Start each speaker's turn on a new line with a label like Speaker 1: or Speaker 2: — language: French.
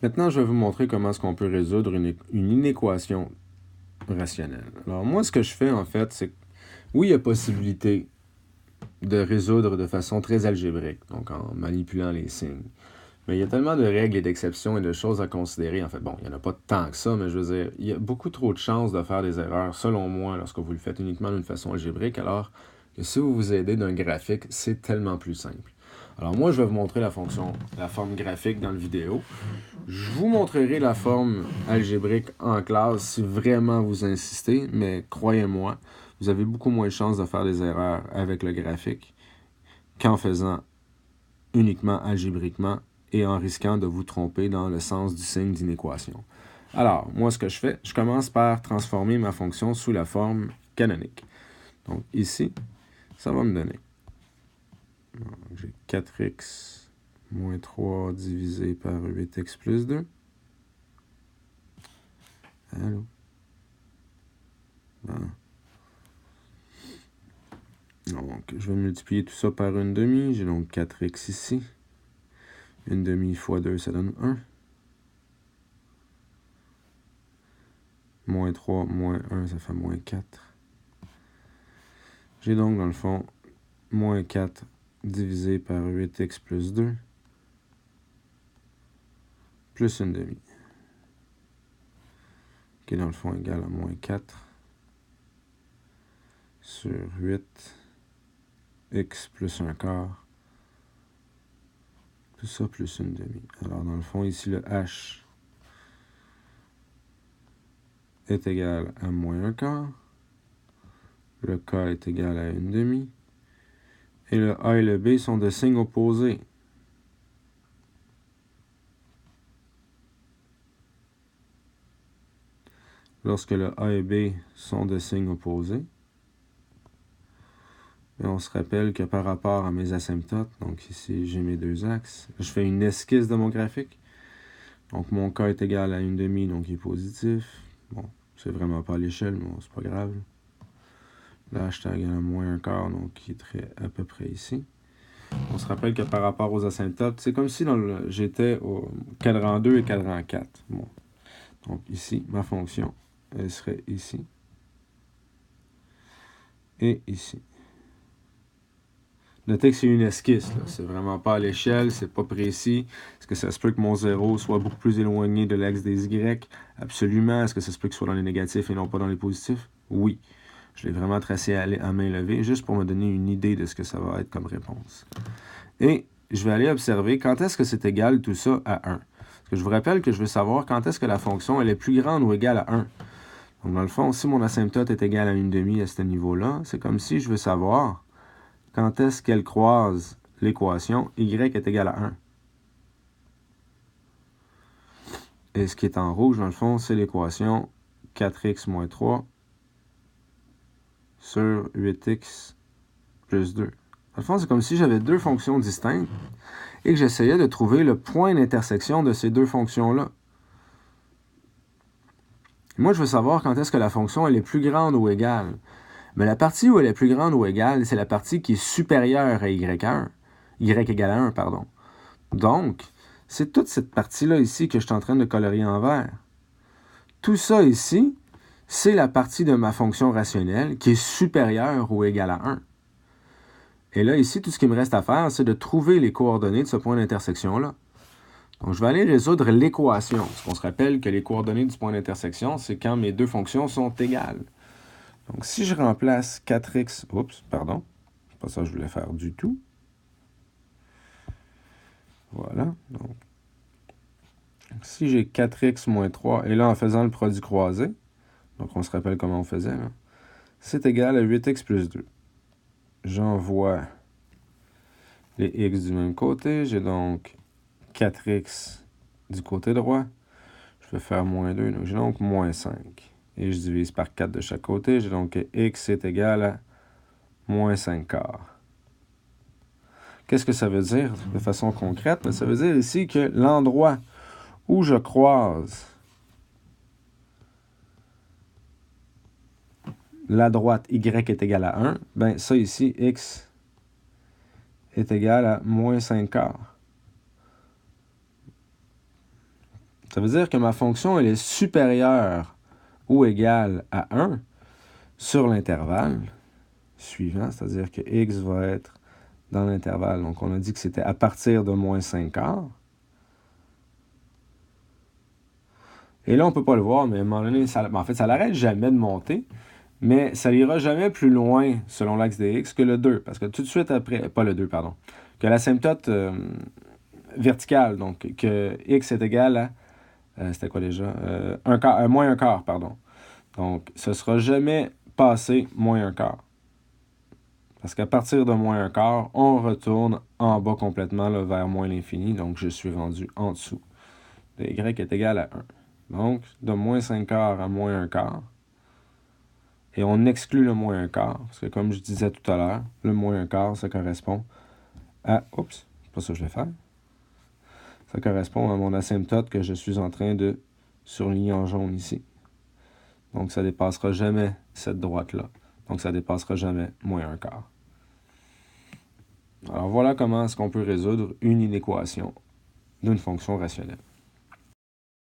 Speaker 1: Maintenant, je vais vous montrer comment est-ce qu'on peut résoudre une inéquation rationnelle. Alors moi, ce que je fais en fait, c'est que oui, il y a possibilité de résoudre de façon très algébrique, donc en manipulant les signes. Mais il y a tellement de règles et d'exceptions et de choses à considérer. En fait, bon, il n'y en a pas tant que ça, mais je veux dire, il y a beaucoup trop de chances de faire des erreurs, selon moi, lorsque vous le faites uniquement d'une façon algébrique, alors que si vous vous aidez d'un graphique, c'est tellement plus simple. Alors moi, je vais vous montrer la forme graphique dans la vidéo. Je vous montrerai la forme algébrique en classe si vraiment vous insistez, mais croyez-moi, vous avez beaucoup moins de chances de faire des erreurs avec le graphique qu'en faisant uniquement algébriquement et en risquant de vous tromper dans le sens du signe d'inéquation. Alors, moi, ce que je fais, je commence par transformer ma fonction sous la forme canonique. Donc ici, ça va me donner. J'ai 4x moins 3 divisé par 8x plus 2. Allô? Bon. Donc, je vais multiplier tout ça par une demi. J'ai donc 4x ici. Une demi fois 2, ça donne 1. Moins 3, moins 1, ça fait moins 4. J'ai donc, dans le fond, moins 4 divisé par 8x plus 2, plus une demi. Qui est dans le fond égal à moins 4 sur 8x plus un quart. Tout ça plus une demi. Alors, dans le fond, ici, le h est égal à moins un quart. Le k est égal à une demi. Et le a et le b sont de signes opposés. Lorsque le a et b sont de signes opposés, et on se rappelle que par rapport à mes asymptotes, donc ici j'ai mes deux axes, je fais une esquisse de mon graphique. Donc mon k est égal à une demi, donc il est positif. Bon, c'est vraiment pas à l'échelle, mais bon, c'est pas grave. Là, h est égal à moins un quart, donc il est à peu près ici. On se rappelle que par rapport aux asymptotes, c'est comme si j'étais au cadran 2 et cadran 4. Bon. Donc ici, ma fonction, elle serait ici. Et ici. Notez que c'est une esquisse, c'est vraiment pas à l'échelle, c'est pas précis. Est-ce que ça se peut que mon 0 soit beaucoup plus éloigné de l'axe des Y? Absolument. Est-ce que ça se peut qu'il soit dans les négatifs et non pas dans les positifs? Oui. Je l'ai vraiment tracé à main levée, juste pour me donner une idée de ce que ça va être comme réponse. Et je vais aller observer quand est-ce que c'est égal tout ça à 1. Parce que je vous rappelle que je veux savoir quand est-ce que la fonction elle est plus grande ou égale à 1. Donc dans le fond, si mon asymptote est égal à une demi à ce niveau-là, c'est comme si je veux savoir quand est-ce qu'elle croise l'équation y est égal à 1. Et ce qui est en rouge, dans le fond, c'est l'équation 4x moins 3 sur 8x plus 2. Dans le fond, c'est comme si j'avais deux fonctions distinctes et que j'essayais de trouver le point d'intersection de ces deux fonctions-là. Moi, je veux savoir quand est-ce que la fonction elle est plus grande ou égale. Mais la partie où elle est plus grande ou égale, c'est la partie qui est supérieure à y1. Y égale à 1, pardon. Donc, c'est toute cette partie-là ici que je suis en train de colorier en vert. Tout ça ici, c'est la partie de ma fonction rationnelle qui est supérieure ou égale à 1. Et là, ici, tout ce qu'il me reste à faire, c'est de trouver les coordonnées de ce point d'intersection-là. Donc, je vais aller résoudre l'équation. Parce qu'on se rappelle que les coordonnées du point d'intersection, c'est quand mes deux fonctions sont égales. Donc, si je remplace 4x... Oups, pardon. C'est pas ça que je voulais faire du tout. Voilà. Donc, si j'ai 4x moins 3, et là, en faisant le produit croisé, donc on se rappelle comment on faisait, là, c'est égal à 8x plus 2. J'envoie les x du même côté. J'ai donc 4x du côté droit. Je vais faire moins 2, donc j'ai donc moins 5. Et je divise par 4 de chaque côté. J'ai donc que x est égal à moins 5 quarts. Qu'est-ce que ça veut dire de façon concrète? Ça veut dire ici que l'endroit où je croise la droite y est égal à 1, ben ça ici, x est égal à moins 5 quarts. Ça veut dire que ma fonction, elle est supérieure ou égale à 1 sur l'intervalle suivant, c'est-à-dire que x va être dans l'intervalle. Donc, on a dit que c'était à partir de moins 5 quarts. Et là, on ne peut pas le voir, mais à un moment donné, ça n'arrête jamais de monter, mais ça n'ira jamais plus loin, selon l'axe de x, que le 2. Parce que tout de suite après, pas le 2, pardon, que l'asymptote verticale, donc que x est égal à, c'était quoi déjà? Moins 1 quart, pardon. Donc, ce ne sera jamais passé moins 1 quart. Parce qu'à partir de moins 1 quart, on retourne en bas complètement là, vers moins l'infini. Donc, je suis rendu en dessous. De y est égal à 1. Donc, de moins 5 quarts à moins 1 quart. Et on exclut le moins 1 quart. Parce que comme je disais tout à l'heure, le moins 1 quart, ça correspond à... Oups, c'est pas ça que je vais faire. Ça correspond à mon asymptote que je suis en train de surligner en jaune ici. Donc, ça ne dépassera jamais cette droite-là. Donc, ça ne dépassera jamais moins 1 quart. Alors, voilà comment est-ce qu'on peut résoudre une inéquation d'une fonction rationnelle.